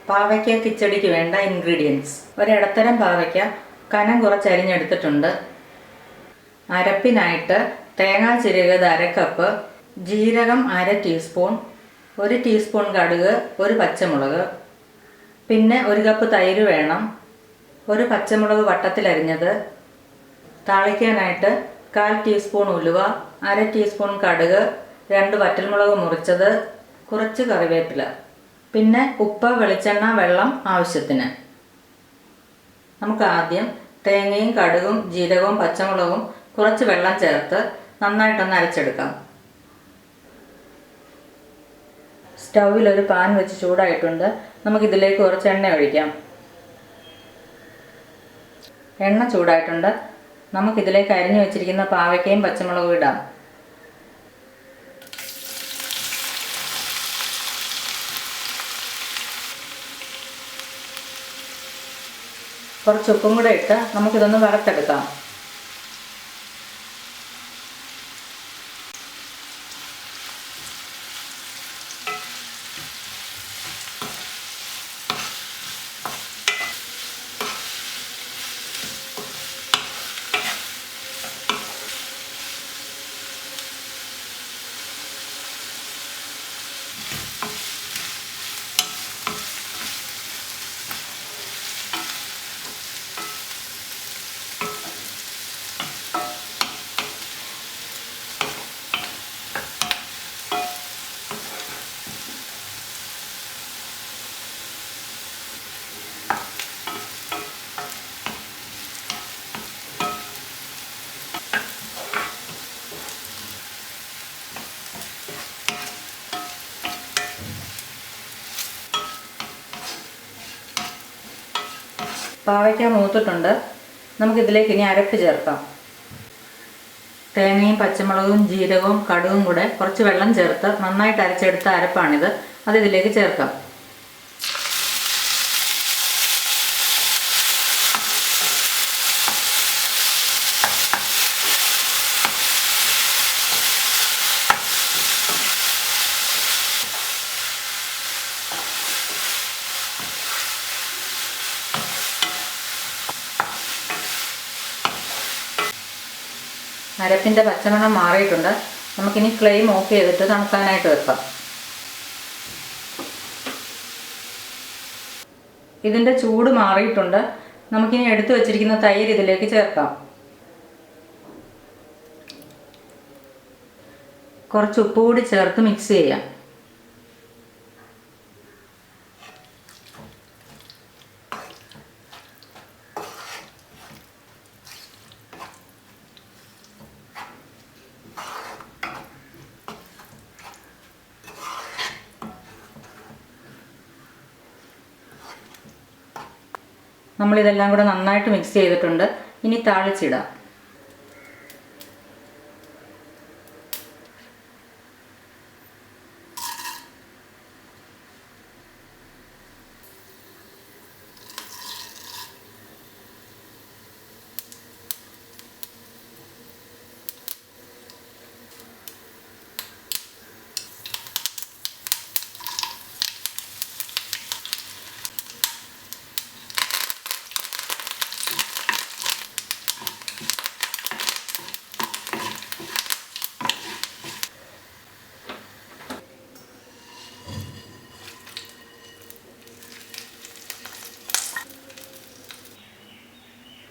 പാവയ്ക്ക കിച്ചടിക്ക് വേണ്ട ഇൻഗ്രീഡിയൻസ്: ഒരിടത്തരം പാവയ്ക്ക കനം കുറച്ചരിഞ്ഞെടുത്തിട്ടുണ്ട്. അരപ്പിനായിട്ട് തേങ്ങ ചിരകിയത് 1/2 കപ്പ്, ജീരകം 1/2 ടീസ്പൂൺ, 1 ടീസ്പൂൺ കടുക്, 1 പച്ചമുളക്, പിന്നെ 1 കപ്പ് തൈര് വേണം, 1 പച്ചമുളക് വട്ടത്തിലരിഞ്ഞത്, താളിക്കാനായിട്ട് 1/4 ടീസ്പൂൺ ഉലുവ, 1/2 ടീസ്പൂൺ കടുക്, 2 വറ്റൽമുളക് മുറിച്ചത്, കുറച്ച് കറിവേപ്പില, പിന്നെ ഉപ്പ്, വെളിച്ചെണ്ണ, വെള്ളം ആവശ്യത്തിന്. നമുക്ക് ആദ്യം തേങ്ങയും കടുകും ജീരകവും പച്ചമുളകും കുറച്ച് വെള്ളം ചേർത്ത് നന്നായിട്ടൊന്ന് അരച്ചെടുക്കാം. സ്റ്റൗവിൽ ഒരു പാൻ വെച്ച് ചൂടായിട്ടുണ്ട്. നമുക്കിതിലേക്ക് കുറച്ച് എണ്ണ ഒഴിക്കാം. എണ്ണ ചൂടായിട്ടുണ്ട്. നമുക്കിതിലേക്ക് അരിഞ്ഞു വെച്ചിരിക്കുന്ന പാവയ്ക്കയും പച്ചമുളകും ഇടാം. കുറച്ച് ഉപ്പും കൂടെ ഇട്ട് നമുക്കിതൊന്ന് വറുത്തെടുക്കാം. പാവയ്ക്ക മൂത്തിട്ടുണ്ട്. നമുക്കിതിലേക്ക് ഇനി അരപ്പ് ചേർക്കാം. തേങ്ങയും പച്ചമുളകും ജീരകവും കടുകും കൂടെ കുറച്ച് വെള്ളം ചേർത്ത് നന്നായിട്ട് അരച്ചെടുത്ത അരപ്പാണിത്. അത് ഇതിലേക്ക് ചേർക്കാം. അരപ്പിൻ്റെ പച്ചമണം മാറിയിട്ടുണ്ട്. നമുക്കിനി ഫ്ലെയിം ഓഫ് ചെയ്തിട്ട് തണുക്കാനായിട്ട് വെക്കാം. ഇതിൻ്റെ ചൂട് മാറിയിട്ടുണ്ട്. നമുക്കിനി എടുത്തു വച്ചിരിക്കുന്ന തൈര് ഇതിലേക്ക് ചേർക്കാം. കുറച്ച് ഉപ്പ് കൂടി ചേർത്ത് മിക്സ് ചെയ്യാം. നമ്മളിതെല്ലാം കൂടെ നന്നായിട്ട് മിക്സ് ചെയ്തിട്ടുണ്ട്. ഇനി താളിച്ചിടാം.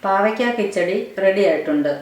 പാവയ്ക്ക കിച്ചടി റെഡി ആയിട്ടുണ്ട്.